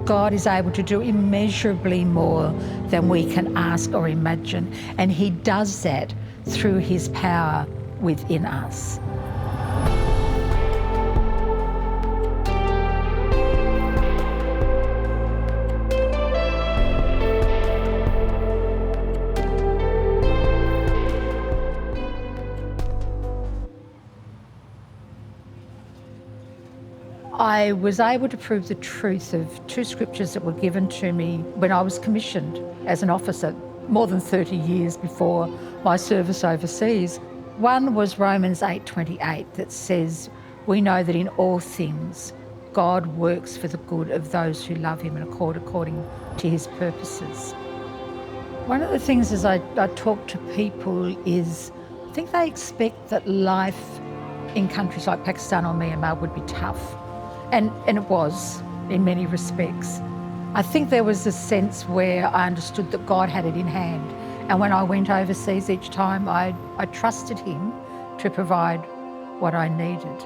God is able to do immeasurably more than we can ask or imagine, and He does that through His power within us. I was able to prove the truth of two scriptures that were given to me when I was commissioned as an officer more than 30 years before my service overseas. One was Romans 8:28 that says, "We know that in all things God works for the good of those who love Him and according to His purposes." One of the things as I talk to people is, I think they expect that life in countries like Pakistan or Myanmar would be tough. And it was, in many respects. I think there was a sense where I understood that God had it in hand. And when I went overseas each time, I trusted Him to provide what I needed.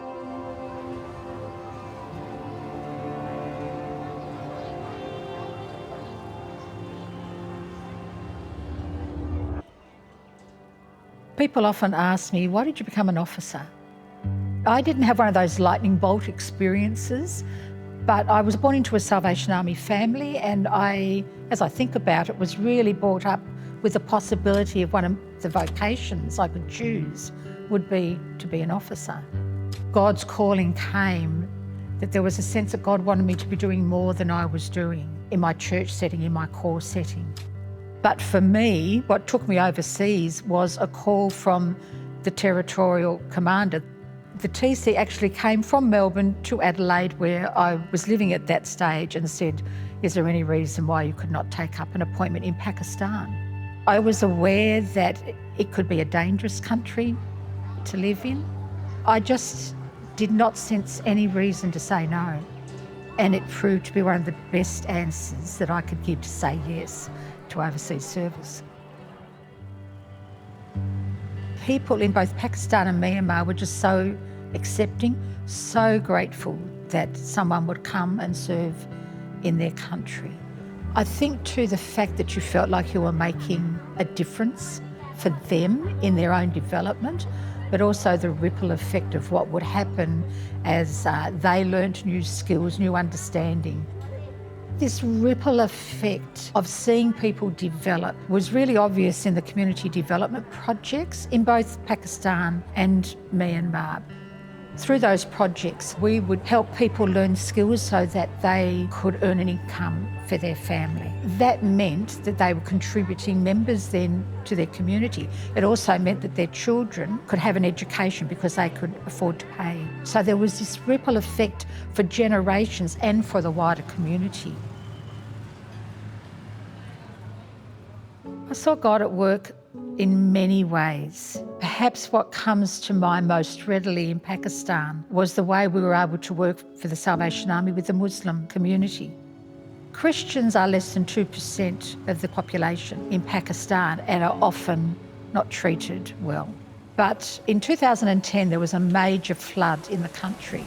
People often ask me, why did you become an officer? I didn't have one of those lightning bolt experiences, but I was born into a Salvation Army family, and as I think about it, was really brought up with the possibility of one of the vocations I could choose would be to be an officer. God's calling came that there was a sense that God wanted me to be doing more than I was doing in my church setting, in my core setting. But for me, what took me overseas was a call from the territorial commander. The TC actually came from Melbourne to Adelaide, where I was living at that stage, and said, is there any reason why you could not take up an appointment in Pakistan? I was aware that it could be a dangerous country to live in. I just did not sense any reason to say no. And it proved to be one of the best answers that I could give to say yes to overseas service. People in both Pakistan and Myanmar were just so accepting, so grateful that someone would come and serve in their country. I think too the fact that you felt like you were making a difference for them in their own development, but also the ripple effect of what would happen as they learnt new skills, new understanding. This ripple effect of seeing people develop was really obvious in the community development projects in both Pakistan and Myanmar. Through those projects, we would help people learn skills so that they could earn an income for their family. That meant that they were contributing members then to their community. It also meant that their children could have an education because they could afford to pay. So there was this ripple effect for generations and for the wider community. I saw God at work in many ways. Perhaps what comes to mind most readily in Pakistan was the way we were able to work for the Salvation Army with the Muslim community. Christians are less than 2% of the population in Pakistan and are often not treated well. But in 2010, there was a major flood in the country.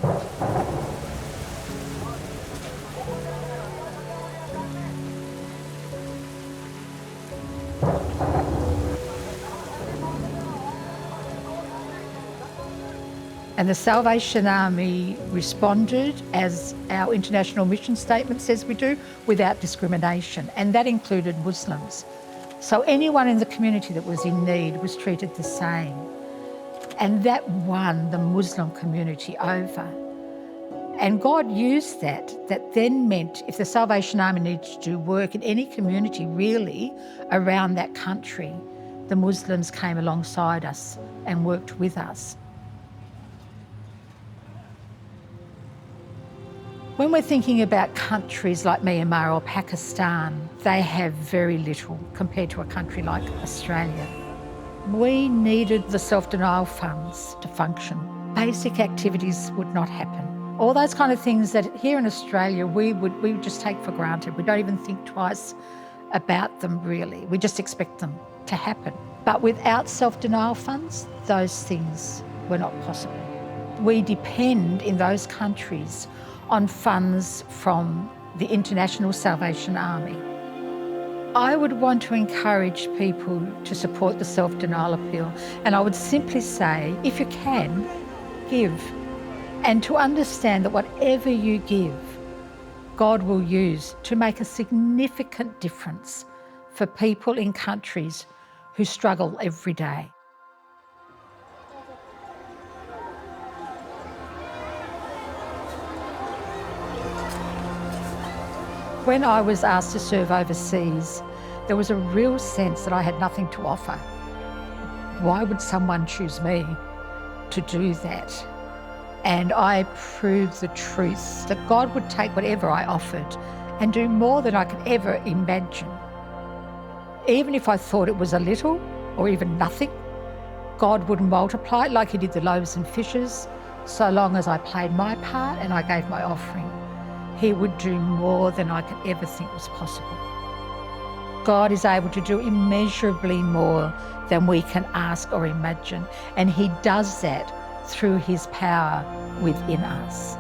And the Salvation Army responded, as our international mission statement says we do, without discrimination. And that included Muslims. So anyone in the community that was in need was treated the same. And that won the Muslim community over. And God used that. That then meant if the Salvation Army needed to do work in any community really around that country, the Muslims came alongside us and worked with us. When we're thinking about countries like Myanmar or Pakistan, they have very little compared to a country like Australia. We needed the self-denial funds to function. Basic activities would not happen. All those kind of things that here in Australia we would just take for granted. We don't even think twice about them really. We just expect them to happen. But without self-denial funds, those things were not possible. We depend in those countries on funds from the International Salvation Army. I would want to encourage people to support the self-denial appeal, and I would simply say, if you can, give. And to understand that whatever you give, God will use to make a significant difference for people in countries who struggle every day. When I was asked to serve overseas, there was a real sense that I had nothing to offer. Why would someone choose me to do that? And I proved the truth that God would take whatever I offered and do more than I could ever imagine. Even if I thought it was a little or even nothing, God would multiply it like He did the loaves and fishes, so long as I played my part and I gave my offering. He would do more than I could ever think was possible. God is able to do immeasurably more than we can ask or imagine, and He does that through His power within us.